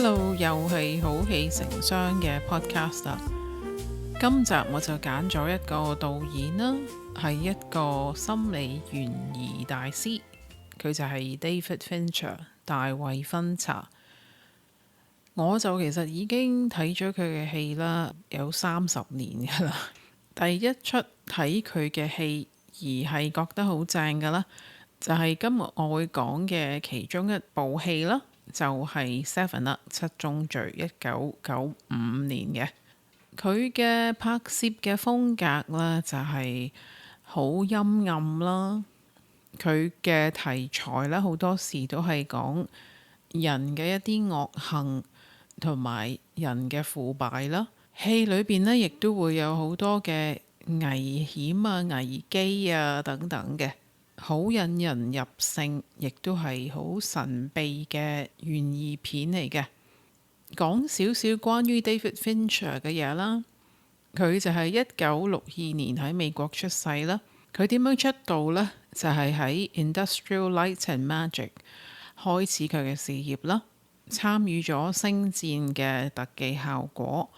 Hello，又係好戲成雙嘅 podcast 啦。今集我就揀咗一個導演啦，係一個心理懸疑大師，佢就係 David Fincher 大衛芬查。我就其實已經睇咗佢嘅戲啦，有30年噶啦。第一出睇佢嘅戲而係覺得好正噶啦，就係今日我會講嘅其中一部戲啦，就係 Seven 啦，七宗罪，1995年嘅。佢嘅拍攝嘅風格呢，就係好陰暗啦，佢嘅題材呢，好多時都係講人嘅一啲惡行同埋人嘅腐敗啦。戲裏邊呢，亦都會有好多嘅危險啊、危機啊等等嘅，好引人入勝，亦都係好神秘嘅懸疑片嚟嘅。講少少關於 David Fincher 嘅嘢啦，佢就係1962年喺美國出世啦。佢點樣出道呢？就係喺 Industrial Light and Magic 開始佢嘅事業啦，參與咗星戰嘅特技效果。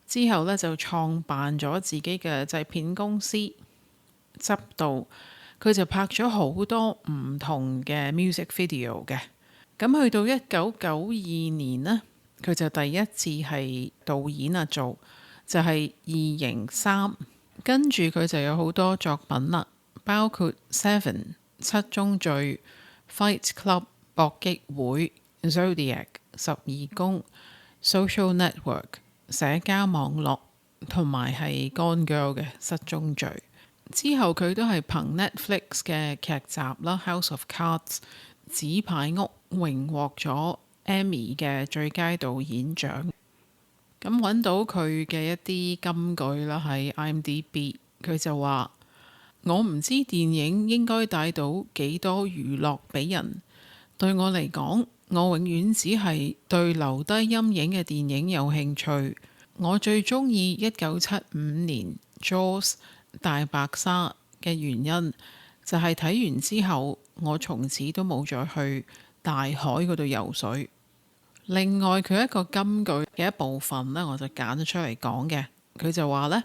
之後呢，就創辦咗自己嘅製片公司，執導佢就拍咗好多唔同嘅 music video 嘅。咁去到1992年呢，佢就第一次係導演做，就係異形3，跟住佢就有好多作品啦，包括 Seven 七宗罪、Fight Club 搏擊會、Zodiac 十二宮、Social Network 社交網絡，同埋係 Gone Girl 嘅失蹤罪。之後佢都係憑 Netflix 嘅劇集啦， House of Cards 紙牌屋榮獲咗 Emmy 嘅最佳導演獎。咁揾到佢嘅一啲金句啦，喺 IMDb 佢就話：我唔知電影應該帶到幾多娛樂俾人，對我嚟講，我永遠只係對留低陰影嘅電影有興趣。我最中意1975年 Jaws 大白鯊嘅原因，就係睇完之後，我從此都冇再去大海嗰度游水。另外佢一個金句嘅一部分呢，我就揀咗出嚟講嘅。佢就話呢，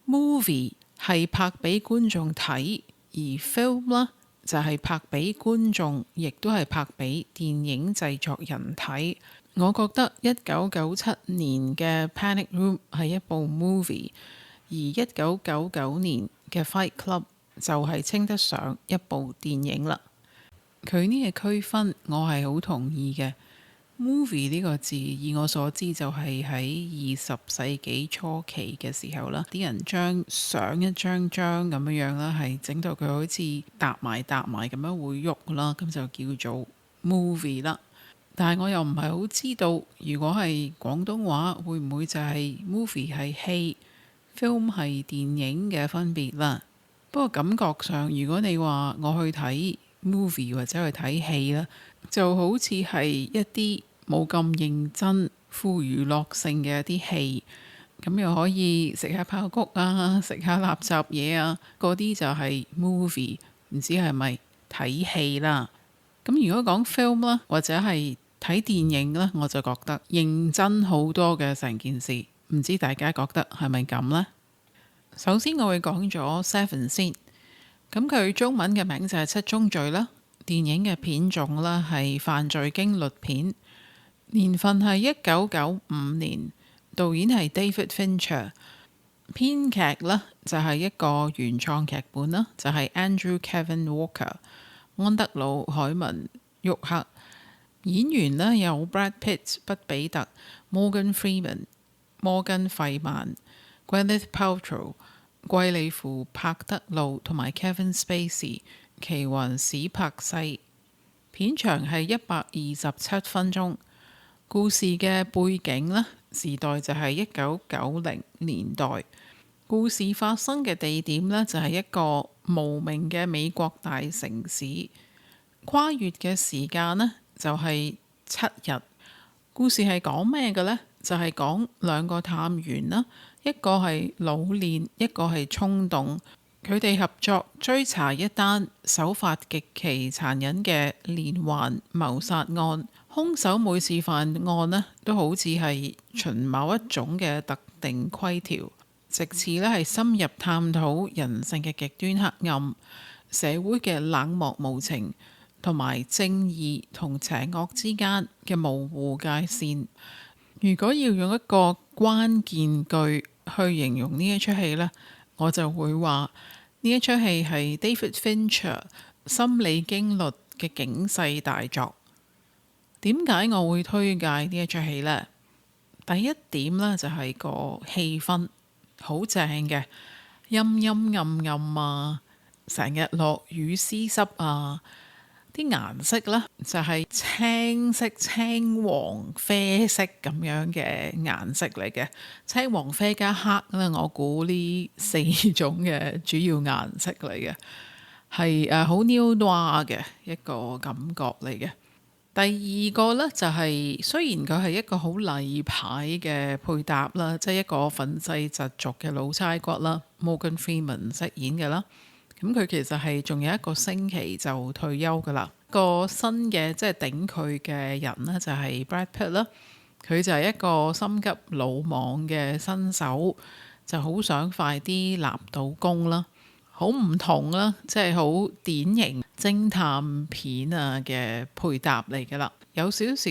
Movie 係拍俾觀眾睇，而 film 呢就係拍俾觀眾，亦都係拍俾電影製作人睇。我覺得1997年嘅 Panic Room 係一部 movie， 而1999年嘅 Fight Club 就係稱得上一部電影啦。佢呢個區分我係好同意嘅。Movie 呢個字，以我所知就係喺20世紀初期嘅時候啦，啲人將相一張張咁樣啦，係整到佢好似搭埋咁樣會喐啦，咁就叫做 movie 啦。但係我又唔係好知道，如果係廣東話會唔會就係 movie 係戲，film 係電影嘅分別啦。不過感覺上，如果你話我去睇 movie 或者去睇戲啦，就好似係一啲冇咁認真、富娛樂性嘅一啲戲，咁又可以食下爆谷啊，食下垃圾嘢啊，嗰啲就係 movie， 唔知係咪睇戲啦。咁如果講 film 啦，或者係睇電影呢，我就覺得認真好多嘅成件事，唔知大家覺得係咪咁呢？首先我會講咗 Seven 先，咁佢中文嘅名就係七宗罪啦，電影嘅片種啦係犯罪驚慄片。年份係1995年，導演係 David Fincher， 編劇呢就係一個原創劇本啦，就係 Andrew Kevin Walker、安德魯海文沃克。演員呢有 Brad Pitt 畢比特、Morgan Freeman 摩根費曼、Gwyneth Paltrow 桂利芙帕德路同埋 Kevin Spacey 奇雲史柏西。片長係127分鐘。故事嘅背景呢，時代就係1990年代。故事發生嘅地點呢，就係一個無名嘅美國大城市。跨越嘅時間呢，就係7日。故事係講咩嘅呢？就係講兩個探員啦，一個係老練，一個係衝動。佢哋合作追查一單手法極其殘忍嘅連環謀殺案。兇兇手每次犯案呢，都好似係循某一種嘅特定規條，藉此呢係深入探討人性嘅極端黑暗、社會嘅冷漠無情，同埋正義同邪惡之間嘅模糊界線。如果要用一個關鍵句去形容呢一出戲呢，我就會話呢一出戲係 David Fincher 心理驚慄嘅警世大作。點解我會推介呢一出戲呢？第一點呢，就係個氣氛好正嘅，陰陰暗暗啊，成日落雨絲濕啊。啲顏色呢，就係青色、青黃、啡色咁樣嘅顏色嚟嘅，青黃啡加黑咧，我估呢4種嘅主要顏色嚟嘅，係好 neo noir 嘅一個感覺嚟嘅。第二個呢，就係雖然佢係一個好例牌嘅配搭啦，即係一個憤世嫉俗嘅老差骨啦，Morgan Freeman 飾演嘅啦。咁佢其實係仲有1個星期就退休噶啦。個新嘅即係頂佢嘅人呢，就係 Brad Pitt 啦。佢就係一個心急魯莽嘅新手，就好想快啲立到功啦。好唔同啦，即係好典型偵探片啊嘅配搭嚟噶啦，有少少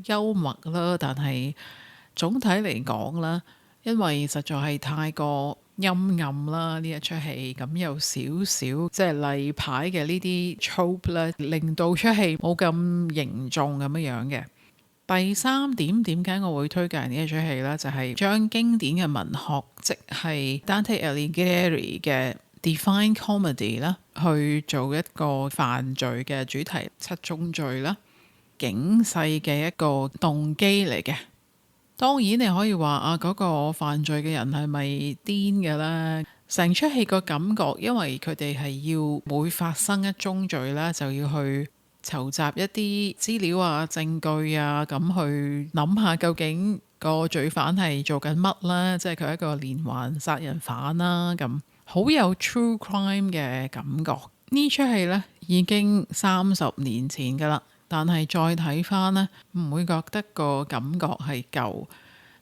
幽默啦，但係總體嚟講啦，因為實在係太過陰暗啦呢一出戲，咁有少少即係例牌嘅呢啲 trope 咧，令到出戲冇咁凝重咁樣嘅。第三點，點解我會推介呢一出戲呢？就係將經典嘅文學，即係 Dante Alighieri 嘅 Divine Comedy 啦，去做一個犯罪嘅主題七宗罪啦，警世嘅一個動機嚟嘅。當然你可以話嗰個犯罪嘅人係咪癲嘅咧？成出戲個感覺，因為佢哋係要每發生一宗罪咧，就要去籌集一啲資料啊、證據啊，咁去諗下究竟個罪犯係做緊乜啦，即係佢係一個連環殺人犯啦，咁好有 true crime 嘅感覺。呢出戲呢已經30年前噶啦。但係再睇翻呢，唔會覺得個感覺係舊，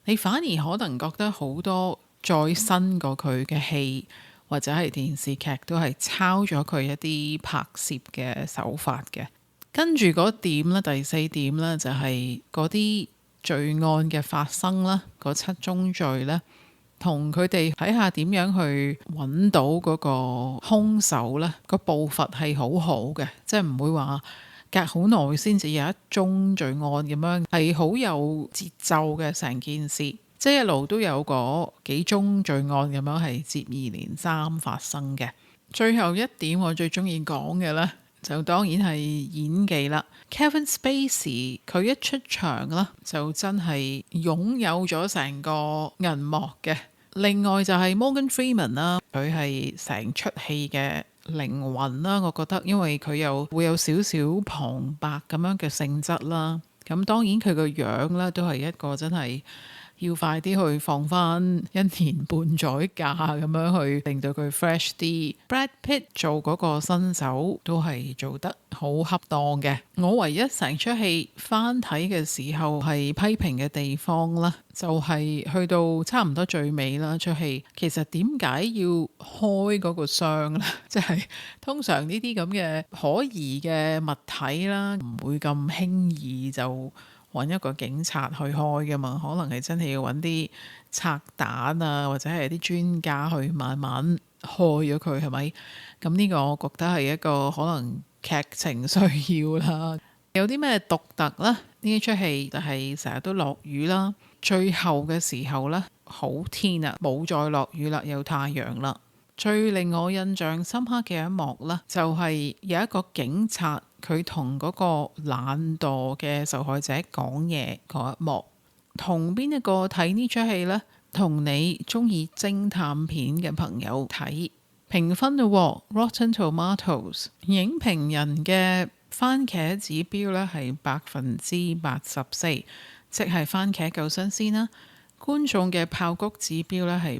你反而可能覺得好多再新過佢嘅戲或者係電視劇都係抄咗佢一啲拍攝嘅手法嘅。跟住嗰點呢，第4點呢，就係嗰啲罪案嘅發生啦，嗰7宗罪呢，同佢哋睇下點樣去揾到嗰個兇手呢，個步伐係好好嘅，即係唔會話隔好耐先至有一宗罪案咁樣，係好有節奏嘅成件事，即係一路都有嗰幾宗罪案咁樣係接二連三發生嘅。最後一點我最中意講嘅呢，就當然係演技啦。Kevin Spacey 佢一出場啦，就真係擁有咗成個銀幕嘅。另外就係 Morgan Freeman 啦，佢係成出戲嘅靈魂啦，我覺得，因為佢又會有少少旁白咁樣嘅性質啦。咁當然佢個樣呢，都係一個真係要快啲去放翻1年半載假咁樣去令到佢 fresh 啲。Brad Pitt 做嗰個新手都係做得好恰當嘅。我唯一成出戲翻睇嘅時候係批評嘅地方啦，就係去到差唔多最尾啦，出戲其實點解要開嗰個箱呢？即係通常呢啲咁嘅可疑嘅物體啦，唔會咁輕易就揾一個警察去開噶嘛，可能係真係要揾啲拆彈啊，或者係啲專家去慢慢開咗佢，係咪？咁呢個我覺得係一個可能劇情需要啦。有啲咩獨特呢？呢出戲就係成日都落雨啦，最後嘅時候呢，好天啊，冇再落雨啦，有太陽啦。最令我印象深刻嘅一幕呢，就係有一個警察佢同嗰個懶惰嘅受害者講嘢嗰一幕。同邊一個睇呢出戲呢？同你中意偵探片嘅朋友睇。評分咯，Rotten Tomatoes 影評人嘅番茄指標呢係84%，即係番茄夠新鮮啦。觀眾嘅爆谷指標呢係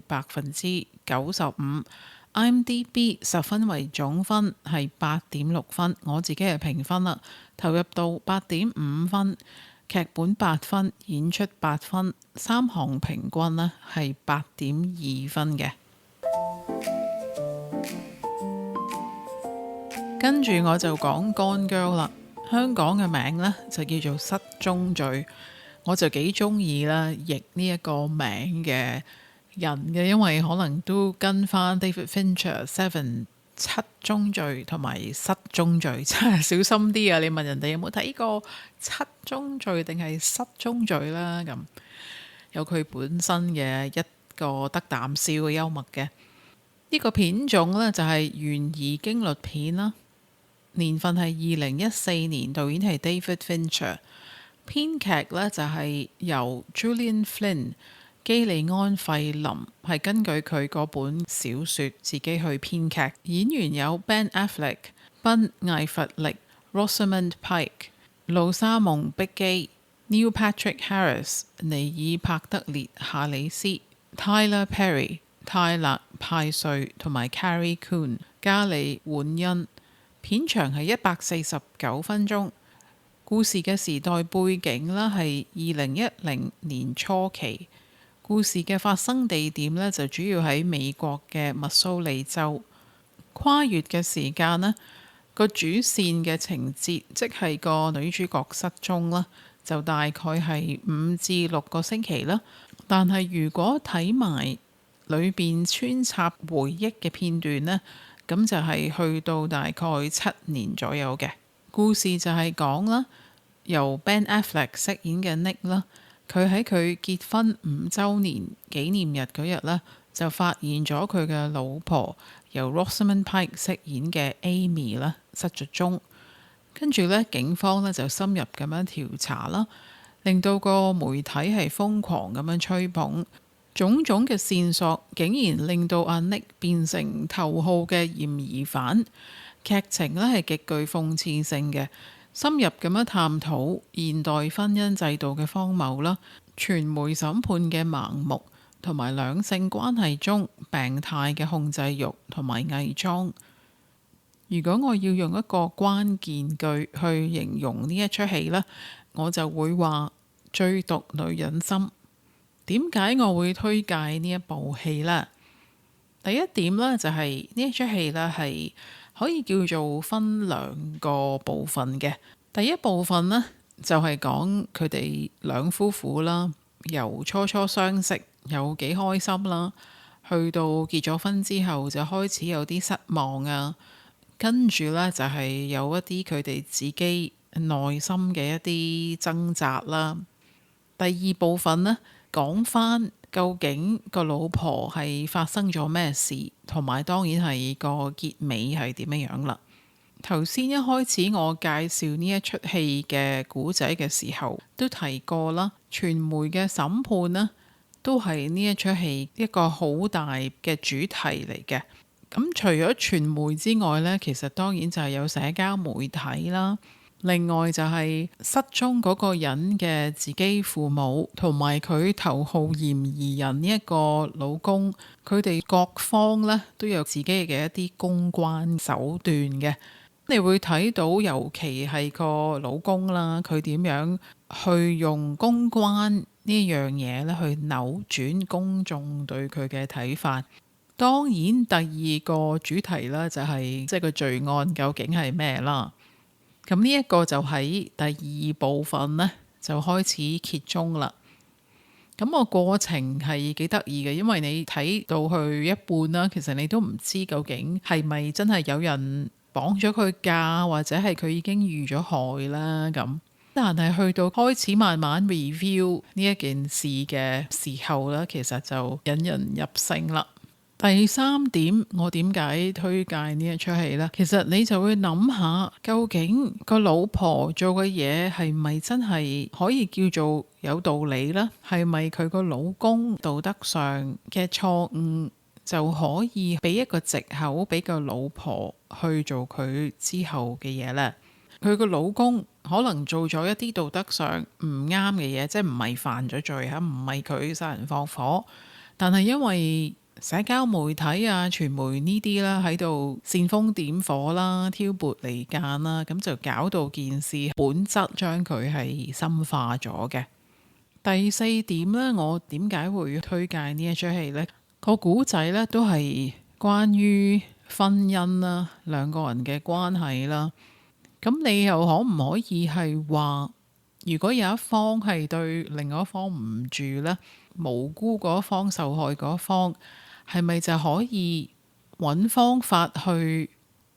95%，IMDB 10分為總分係8.6分，我自己係評分啦，投入到8.5分。劇本8分，演出8分，三項平均呢係8.2分嘅。跟住我就講《Gone Girl》啦，香港嘅名呢就叫做失蹤罪，我就幾中意啦譯呢一個名嘅人嘅，因為可能都跟翻 David Fincher Seven 七宗罪同埋失蹤罪，真係小心啲啊！你問人哋有冇睇過七宗罪定係失蹤罪啦？咁有佢本身嘅一個得啖笑嘅幽默嘅呢個片種呢，就係懸疑驚慄片啦。年份係2014年，導演係 David Fincher， 編劇呢就係由 Julian Flynn 基利安費林，係根據佢嗰本小說自己去編劇。演員有 Ben Affleck、賓艾弗力、Rosamund Pike、路莎蒙碧基、Neil Patrick Harris、尼爾帕德列夏里斯、Tyler Perry、泰勒派瑞同埋 Carrie Coon、加里換恩。片長係149分鐘，故事嘅時代背景呢係2010年初期，故事嘅發生地點呢就主要喺美國嘅密蘇里州。跨越嘅時間呢，個主線嘅情節，即係個女主角失蹤啦，就大概係5至6個星期啦。但係如果睇埋裏邊穿插回憶嘅片段呢，咁就係去到大概7年左右嘅故事，就係講啦，由 Ben Affleck 飾演嘅 Nick 啦，佢喺佢結婚5週年紀念日嗰日呢，就發現咗佢嘅老婆由 Rosamund Pike 飾演嘅 Amy 啦失咗蹤，跟住呢，警方呢就深入咁樣調查啦，令到個媒體係瘋狂咁樣吹捧。種種嘅線索竟然令到阿 Nick 變成頭號嘅嫌疑犯，劇情呢係極具諷刺性嘅，深入咁樣探討現代婚姻制度嘅荒謬啦，傳媒審判嘅盲目，同埋兩性關係中病態嘅控制慾同埋偽裝。如果我要用一個關鍵句去形容呢一出戲呢，我就會話最毒女人心。點解我會推介呢一部戲呢？第一點呢，就係呢一出戲呢係可以叫做分兩個部分嘅。第一部分呢，就係講佢哋兩夫婦啦，由初初相識有幾開心啦，去到結咗婚之後就開始有啲失望啊，跟住呢，就係有一啲佢哋自己內心嘅一啲掙扎啦。第二部分呢，講返究竟個老婆係發生咗咩事，同埋當然係個結尾係點樣樣啦。頭先一開始我介紹呢一出戲嘅古仔嘅時候，都提過啦，傳媒嘅審判呢，都係呢一出戲一個好大嘅主題嚟嘅。咁除咗傳媒之外呢，其實當然就係有社交媒體啦。另外就係失蹤嗰個人嘅自己父母，同埋佢頭號嫌疑人呢一個老公，佢哋各方呢都有自己嘅一啲公關手段嘅。你會睇到，尤其係個老公啦，佢點樣去用公關呢樣嘢呢去扭轉公眾對佢嘅睇法。當然第二個主題呢，就係即係個罪案究竟係咩啦。咁呢一個就喺第二部分呢，就開始揭盅啦。咁個過程係幾得意嘅，因為你睇到去一半啦，其實你都唔知究竟係咪真係有人綁咗佢架，或者係佢已經遇咗害啦咁。但係去到開始慢慢 review 呢一件事嘅時候呢，其實就引人入勝啦。第三點，我點解推介呢一出戲呢？其實你就會諗下，究竟個老婆做嘅嘢係咪真係可以叫做有道理呢？係咪佢個老公道德上嘅錯誤就可以俾一個藉口俾個老婆去做佢之後嘅嘢呢？佢個老公可能做咗一啲道德上唔啱嘅嘢，即係唔係犯咗罪嚇，唔係佢殺人放火，但係因為社交媒體啊、傳媒呢啲啦，喺度煽風點火啦、挑撥離間啦，咁就搞到件事本質將佢係深化咗嘅。第四點呢，我點解會推介呢一出戲呢？個古仔呢都係關於婚姻啦、兩個人嘅關係啦。咁你又可唔可以係話，如果有一方係對另外一方唔住呢，無辜嗰一方、受害嗰一方，係咪就可以揾方法去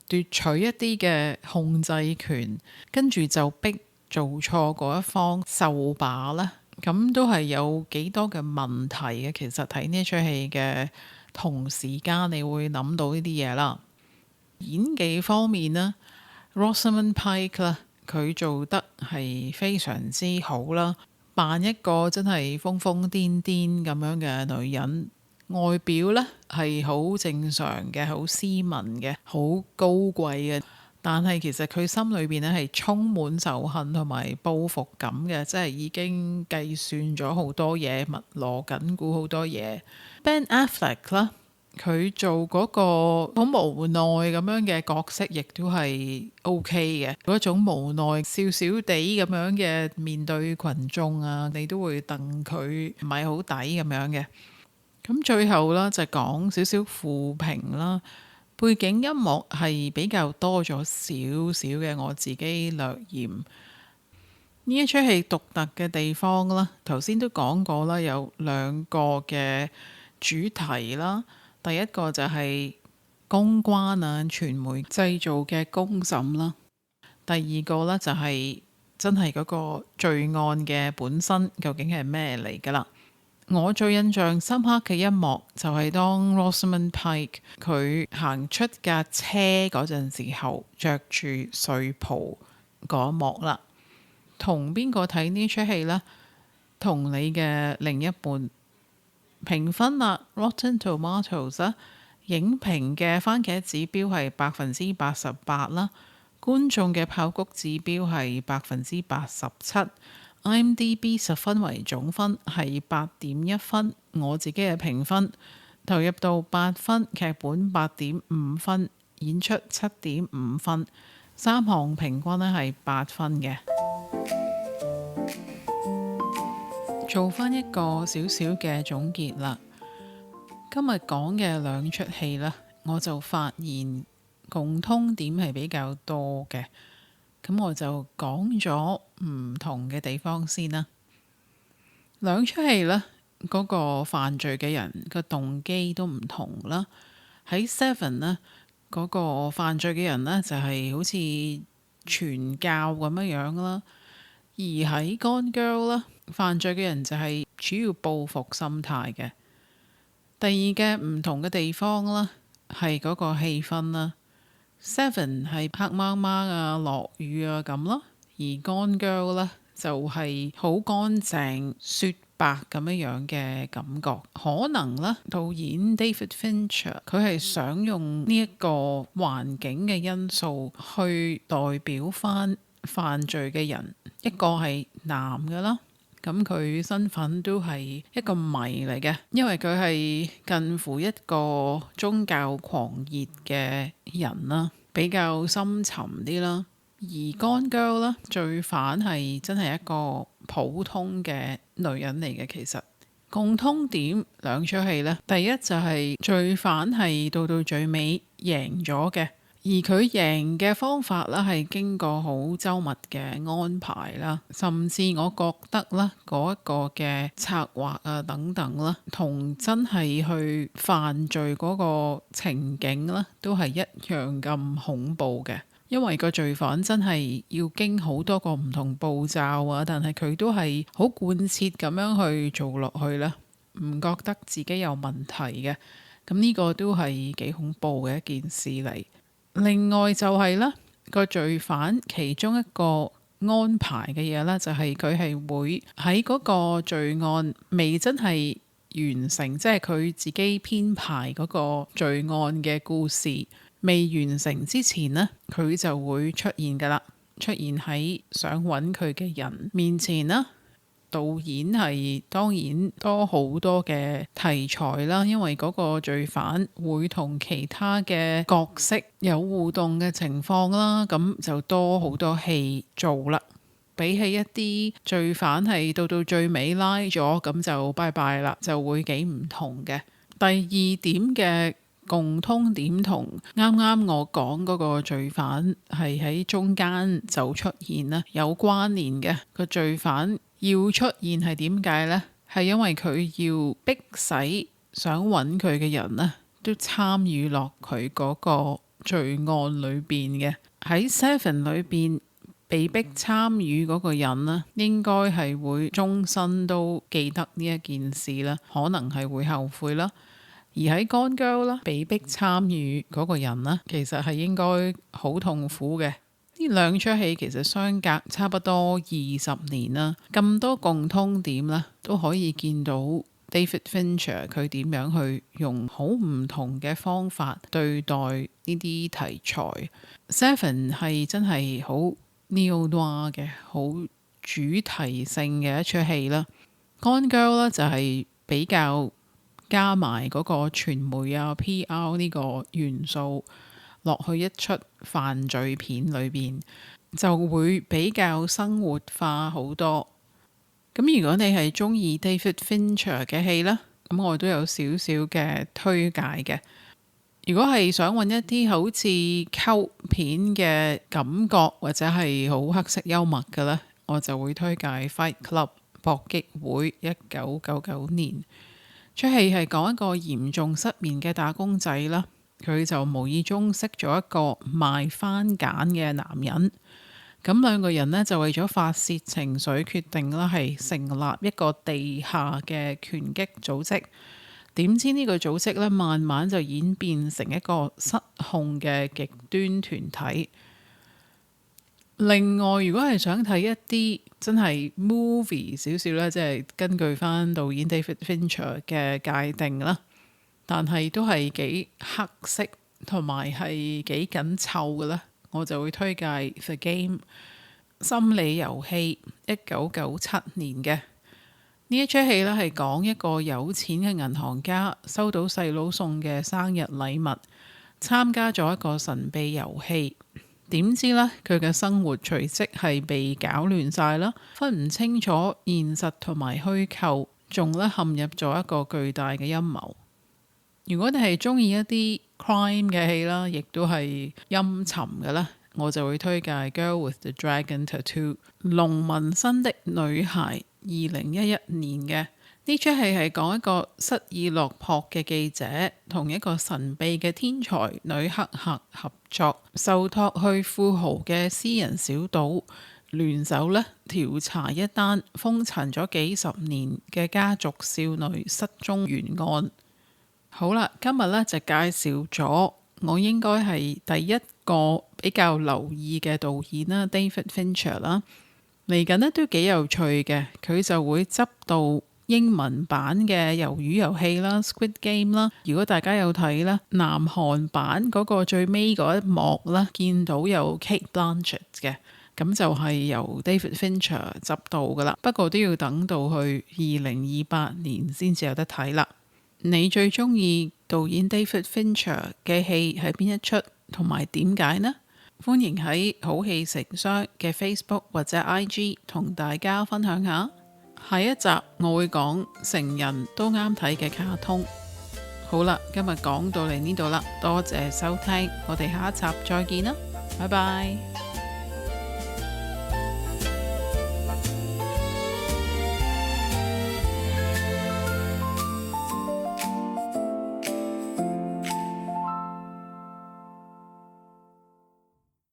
奪取一啲嘅控制權，跟住就逼做錯嗰一方受把呢？咁都係有幾多嘅問題嘅。其實睇呢出戲嘅同時間，你會諗到呢啲嘢啦。演技方面呢，Rosamund Pike 啦，佢做得係非常之好啦，扮一個真係瘋瘋癲癲咁樣嘅女人，外表呢係好正常嘅，好斯文嘅，好高貴嘅。但係其實佢心裏邊咧係充滿仇恨同埋報復感嘅，即係已經計算咗好多嘢，密鑼緊鼓好多嘢。Ben Affleck 啦，佢做嗰個好無奈咁樣嘅角色，亦都係 OK 嘅。嗰種無奈笑笑地咁樣嘅面對群眾啊，你都會戥佢唔係好抵咁樣嘅。咁最後啦，就講少少負評啦。背景音樂係比較多咗少少嘅，我自己略嫌。呢一出戲獨特嘅地方啦，頭先都講過啦，有兩個嘅主題啦。第一個就係公關啊，傳媒製造嘅公審啦。第二個呢，就係真係嗰個罪案嘅本身究竟係咩嚟㗎啦。我最印象深刻嘅一幕就係當 Rosamund Pike 佢行出架車嗰陣時候，着住睡袍嗰一幕啦。同邊個睇呢出戲呢？同你嘅另一半。評分啦，Rotten Tomatoes 啦，影評嘅番茄指標係88%啦，觀眾嘅爆谷指標係87%。IMDB 10分為總分係8.1分，我自己嘅評分投入到8分，劇本8.5分，演出7.5分，三項平均呢係8分嘅。做翻一個少少嘅總結啦，今日講嘅兩出戲呢，我就發現共通點係比較多嘅。咁我就講咗唔同嘅地方先啦。兩出戲呢，嗰個犯罪嘅人個動機都唔同啦。喺 Seven 呢，嗰個犯罪嘅人呢，就係好似傳教咁樣啦。而喺 Gone Girl 啦，犯罪嘅人就係主要報復心態嘅。第二嘅唔同嘅地方啦，係嗰個氣氛啦。Seven 係黑掹掹啊、落雨啊咁咯，而 Gone Girl 呢，就係好乾淨雪白咁樣嘅感覺。可能呢，導演 David Fincher 佢係想用呢一個環境嘅因素去代表翻犯罪嘅人，一個係男嘅啦。咁佢身份都係一個謎嚟嘅，因為佢係近乎一個宗教狂熱嘅人啦，比較深沉啲啦。而 Gone Girl 啦，罪犯係真係一個普通嘅女人嚟嘅。其實共通點兩出戲呢，第一就係罪犯係到最尾贏咗嘅。而佢贏嘅方法咧，係經過好周密嘅安排啦，甚至我覺得咧，嗰一個嘅策劃啊等等啦，同真係去犯罪嗰個情景咧，都係一樣咁恐怖嘅。因為個罪犯真係要經好多個唔同步驟啊，但係佢都係好貫徹咁樣去做落去啦，唔覺得自己有問題嘅。咁呢個都係幾恐怖嘅一件事嚟。另外就係啦，個罪犯其中一個安排嘅嘢咧，就係佢係會喺嗰個罪案未真係完成，即係佢自己編排嗰個罪案嘅故事未完成之前呢，佢就會出現噶啦，出現喺想揾佢嘅人面前啦。導演係當然多好多嘅題材啦，因為嗰個罪犯會同其他嘅角色有互動嘅情況啦，咁就多好多戲做啦。比起一啲罪犯係到最尾拉咗咁就拜拜啦，就會幾唔同嘅。第二點嘅共通點同啱啱我講嗰個罪犯係喺中間就出現啦，有關聯嘅。個罪犯要出現係點解呢？係因為佢要逼使想揾佢嘅人呢都參與落佢嗰個罪案裏邊嘅。喺 Seven 裏邊被逼參與嗰個人呢，應該係會終身都記得呢一件事啦，可能係會後悔啦。而喺 Gone Girl 啦，被逼參與嗰個人呢，其實係應該好痛苦嘅。呢兩出戲其實相隔差不多20年啦，咁多共通點啦，都可以見到 David Fincher 佢點樣去用好唔同嘅方法對待呢啲題材。Seven 係真係好 neo-noir 嘅，好主題性嘅一出戲啦。Gone Girl 呢就係比較加埋嗰個傳媒啊 PR 呢個元素落去一出犯罪片裏邊，就會比較生活化好多。咁如果你係中意 David Fincher 嘅戲呢，咁我都有少少嘅推介嘅。如果係想揾一啲好似溝片嘅感覺，或者係好黑色幽默嘅呢，我就會推介 Fight Club 搏擊會1999年。出戲係講一個嚴重失眠嘅打工仔啦，佢就無意中識咗一個賣番梘嘅男人，咁兩個人呢，就為咗發洩情緒，決定啦係成立一個地下嘅拳擊組織。點知呢個組織呢，慢慢就演變成一個失控嘅極端團體。另外，如果係想睇一啲真係 movie 少少咧，即係根據翻導演 David Fincher 嘅界定啦，但係都係幾黑色同埋係幾緊湊嘅咧，我就會推介 The Game 心理遊戲1997年嘅呢一出戲咧，係講一個有錢嘅銀行家收到細佬送嘅生日禮物，參加咗一個神秘遊戲。點知呢，佢嘅生活隨即係被搞亂晒啦，分唔清楚現實同埋虛構，仲咧陷入咗一個巨大嘅陰謀。如果你係中意一啲 crime 嘅戲啦，亦都係陰沉嘅啦，我就會推介《Girl with the Dragon Tattoo》龍紋身的女孩2011年嘅。呢出戲係講一個失意落魄嘅記者同一個神秘嘅天才女黑客合作，受託去富豪嘅私人小島，聯手呢調查一單封塵咗幾十年嘅家族少女失蹤懸案。好啦，今日呢就介紹咗我應該係第一個比較留意嘅導演啦 ，David Fincher 啦。嚟緊呢都幾有趣嘅，佢就會執到英文版嘅魷魚遊戲啦 Squid Game 啦，如果大家有睇啦，南韓版嗰個最尾嗰一幕啦，見到有 Cate Blanchett 嘅，咁就係由 David Fincher 執到噶啦，不過都要等到去2028年先至有得睇啦。你最中意導演 David Fincher 嘅戲係邊一出，同埋點解呢？歡迎喺好戲成雙嘅 Facebook 或者 IG 同大家分享下。下一集我會講成人都啱睇嘅卡通。好啦，今日講到嚟呢度啦，多謝收聽，我哋下一集再見啦，拜拜。